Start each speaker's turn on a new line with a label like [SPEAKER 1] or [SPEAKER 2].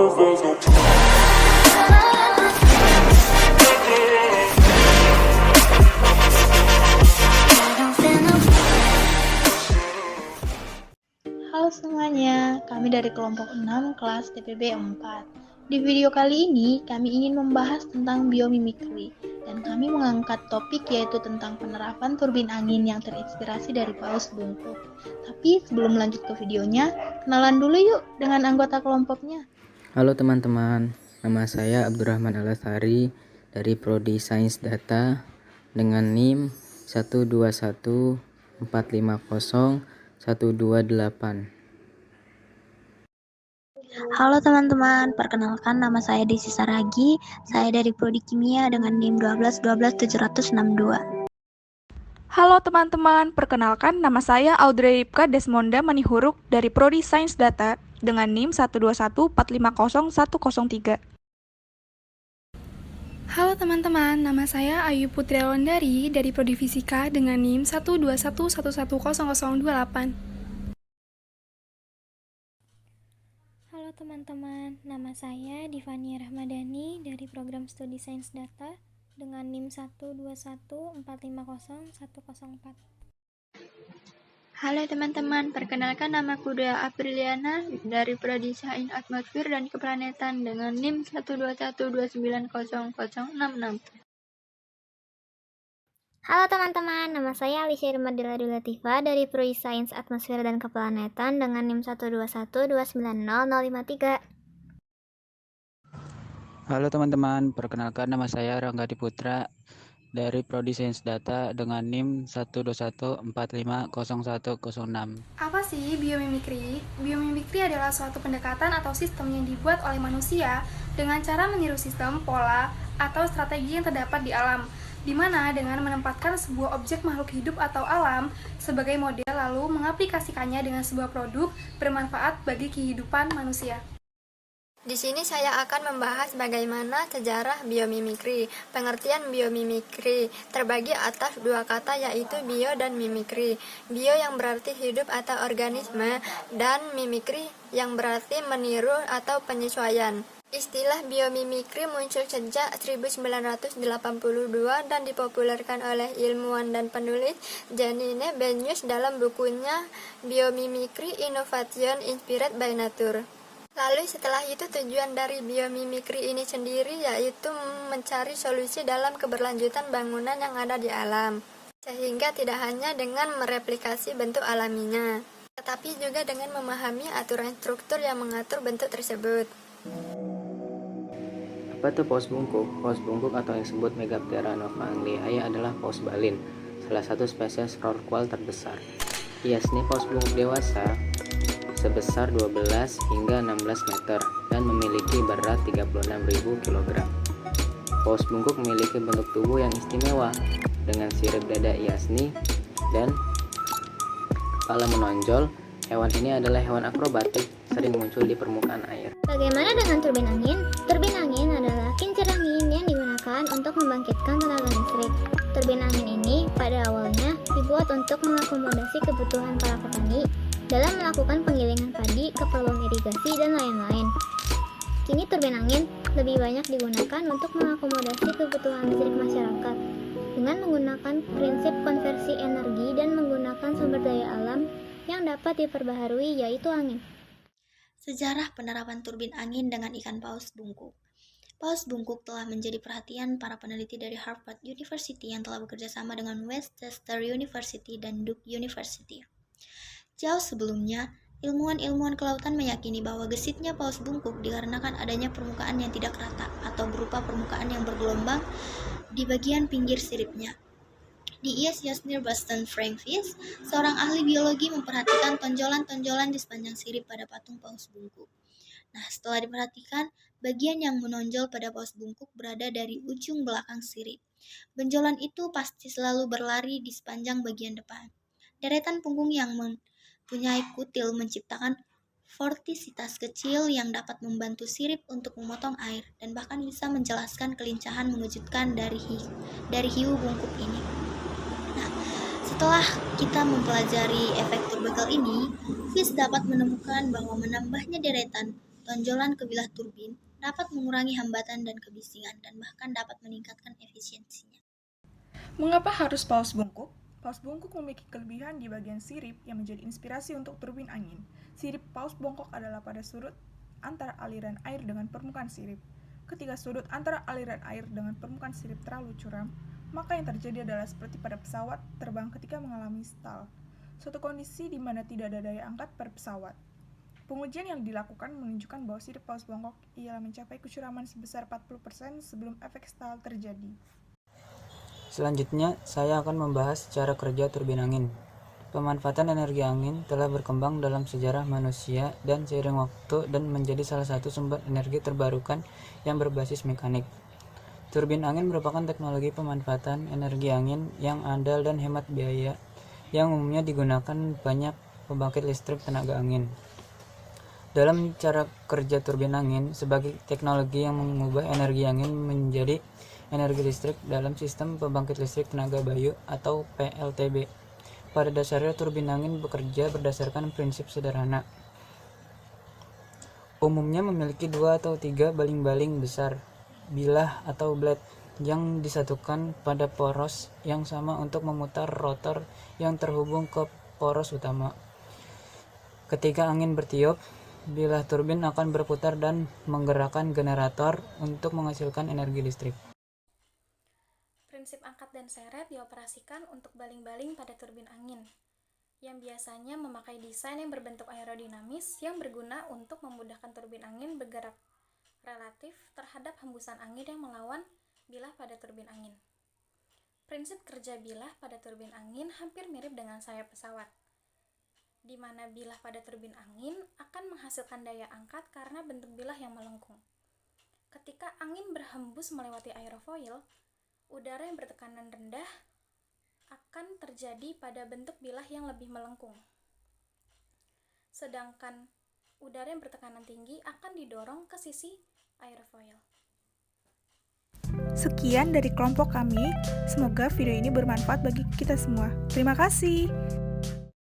[SPEAKER 1] Halo semuanya, kami dari kelompok 6 kelas TPB 4. Di video kali ini, kami ingin membahas tentang biomimikri, dan kami mengangkat topik yaitu tentang penerapan turbin angin yang terinspirasi dari paus bungkuk. Tapi sebelum lanjut ke videonya, kenalan dulu yuk dengan anggota kelompoknya.
[SPEAKER 2] Halo teman-teman, nama saya Abdurrahman Alasari dari Prodi Sains Data dengan NIM 121450128.
[SPEAKER 3] Halo teman-teman, perkenalkan nama saya Desi Saragi. Saya dari Prodi Kimia dengan NIM 1212762.
[SPEAKER 4] Halo teman-teman, perkenalkan nama saya Audrey Ripka Desmonda Manihuruk dari Prodi Sains Data dengan NIM 121450103.
[SPEAKER 5] Halo teman-teman, nama saya Ayu Putri Londari dari Prodi Fisika dengan NIM 121110028.
[SPEAKER 6] Halo teman-teman, nama saya Divania Rahmadani dari Program Studi Sains Data dengan NIM 121450104.
[SPEAKER 3] Halo teman-teman, perkenalkan nama Dea Apriliana dari Prodi Sains Atmosfer dan Keplanetan dengan NIM 121290066.
[SPEAKER 6] Halo teman-teman, nama saya Alicia Irmadila Latifah dari Prodi Sains Atmosfer dan Keplanetan dengan NIM 121290053.
[SPEAKER 7] Halo teman-teman, perkenalkan nama saya Rangga Diputra dari Prodi Sains Data dengan NIM 121450106.
[SPEAKER 5] Apa sih biomimikri? Biomimikri adalah suatu pendekatan atau sistem yang dibuat oleh manusia dengan cara meniru sistem, pola, atau strategi yang terdapat di alam, di mana dengan menempatkan sebuah objek makhluk hidup atau alam sebagai model lalu mengaplikasikannya dengan sebuah produk bermanfaat bagi kehidupan manusia.
[SPEAKER 8] Di sini saya akan membahas bagaimana sejarah biomimikri. Pengertian biomimikri terbagi atas dua kata yaitu bio dan mimikri. Bio yang berarti hidup atau organisme dan mimikri yang berarti meniru atau penyesuaian. Istilah biomimikri muncul sejak 1982 dan dipopulerkan oleh ilmuwan dan penulis Janine Benyus dalam bukunya Biomimikry Innovation Inspired by Nature. Lalu setelah itu tujuan dari biomimikri ini sendiri yaitu mencari solusi dalam keberlanjutan bangunan yang ada di alam, sehingga tidak hanya dengan mereplikasi bentuk alaminya, tetapi juga dengan memahami aturan struktur yang mengatur bentuk tersebut.
[SPEAKER 2] Apa itu paus bungkuk? Paus bungkuk atau yang disebut Megaptera novaangliae adalah paus balin, salah satu spesies rorqual terbesar. Hiasnya paus bungkuk dewasa sebesar 12 hingga 16 meter dan memiliki berat 36.000 kg. Paus bungkuk memiliki bentuk tubuh yang istimewa dengan sirip dada hiasni dan kepala menonjol. Hewan ini adalah hewan akrobatik, sering muncul di permukaan air.
[SPEAKER 6] Bagaimana dengan turbin angin? Turbin angin adalah kincir angin yang digunakan untuk membangkitkan tenaga listrik. Turbin angin ini pada awalnya dibuat untuk mengakomodasi kebutuhan para petani dalam melakukan penggilingan padi ke peluang irigasi dan lain-lain. Kini turbin angin lebih banyak digunakan untuk mengakomodasi kebutuhan listrik masyarakat dengan menggunakan prinsip konversi energi dan menggunakan sumber daya alam yang dapat diperbaharui yaitu angin.
[SPEAKER 3] Sejarah penerapan turbin angin dengan ikan paus bungkuk. Paus bungkuk telah menjadi perhatian para peneliti dari Harvard University yang telah bekerja sama dengan Westchester University dan Duke University. Jauh sebelumnya, ilmuwan-ilmuwan kelautan meyakini bahwa gesitnya paus bungkuk dikarenakan adanya permukaan yang tidak rata atau berupa permukaan yang bergelombang di bagian pinggir siripnya. Di ISS near Boston, Frank Fish, seorang ahli biologi memperhatikan tonjolan-tonjolan di sepanjang sirip pada patung paus bungkuk. Nah, setelah diperhatikan, bagian yang menonjol pada paus bungkuk berada dari ujung belakang sirip. Benjolan itu pasti selalu berlari di sepanjang bagian depan. Deretan punggung yang mempunyai kutil menciptakan vortisitas kecil yang dapat membantu sirip untuk memotong air dan bahkan bisa menjelaskan kelincahan mengejutkan dari hiu bungkuk ini. Nah, setelah kita mempelajari efek turbekel ini, Fish dapat menemukan bahwa menambahnya deretan tonjolan ke bilah turbin dapat mengurangi hambatan dan kebisingan dan bahkan dapat meningkatkan efisiensinya.
[SPEAKER 4] Mengapa harus paus bungkuk? Paus bungkuk memiliki kelebihan di bagian sirip yang menjadi inspirasi untuk turbin angin. Sirip paus bungkuk adalah pada sudut antara aliran air dengan permukaan sirip. Ketika sudut antara aliran air dengan permukaan sirip terlalu curam, maka yang terjadi adalah seperti pada pesawat terbang ketika mengalami stall, suatu kondisi di mana tidak ada daya angkat pada pesawat. Pengujian yang dilakukan menunjukkan bahwa sirip paus bungkuk ialah mencapai kecuraman sebesar 40% sebelum efek stall terjadi.
[SPEAKER 7] Selanjutnya, saya akan membahas cara kerja turbin angin. Pemanfaatan energi angin telah berkembang dalam sejarah manusia dan seiring waktu dan menjadi salah satu sumber energi terbarukan yang berbasis mekanik. Turbin angin merupakan teknologi pemanfaatan energi angin yang andal dan hemat biaya yang umumnya digunakan banyak pembangkit listrik tenaga angin. Dalam cara kerja turbin angin sebagai teknologi yang mengubah energi angin menjadi energi listrik dalam sistem pembangkit listrik tenaga bayu atau PLTB. Pada dasarnya turbin angin bekerja berdasarkan prinsip sederhana. Umumnya memiliki 2 atau 3 baling-baling besar, bilah atau blade, yang disatukan pada poros yang sama untuk memutar rotor yang terhubung ke poros utama. Ketika angin bertiup, bilah turbin akan berputar dan menggerakkan generator untuk menghasilkan energi listrik.
[SPEAKER 5] Prinsip angkat dan seret dioperasikan untuk baling-baling pada turbin angin, yang biasanya memakai desain yang berbentuk aerodinamis yang berguna untuk memudahkan turbin angin bergerak relatif terhadap hembusan angin yang melawan bilah pada turbin angin. Prinsip kerja bilah pada turbin angin hampir mirip dengan sayap pesawat, di mana bilah pada turbin angin akan menghasilkan daya angkat karena bentuk bilah yang melengkung. Ketika angin berhembus melewati aerofoil, udara yang bertekanan rendah akan terjadi pada bentuk bilah yang lebih melengkung. Sedangkan udara yang bertekanan tinggi akan didorong ke sisi aerofoil.
[SPEAKER 4] Sekian dari kelompok kami. Semoga video ini bermanfaat bagi kita semua. Terima kasih.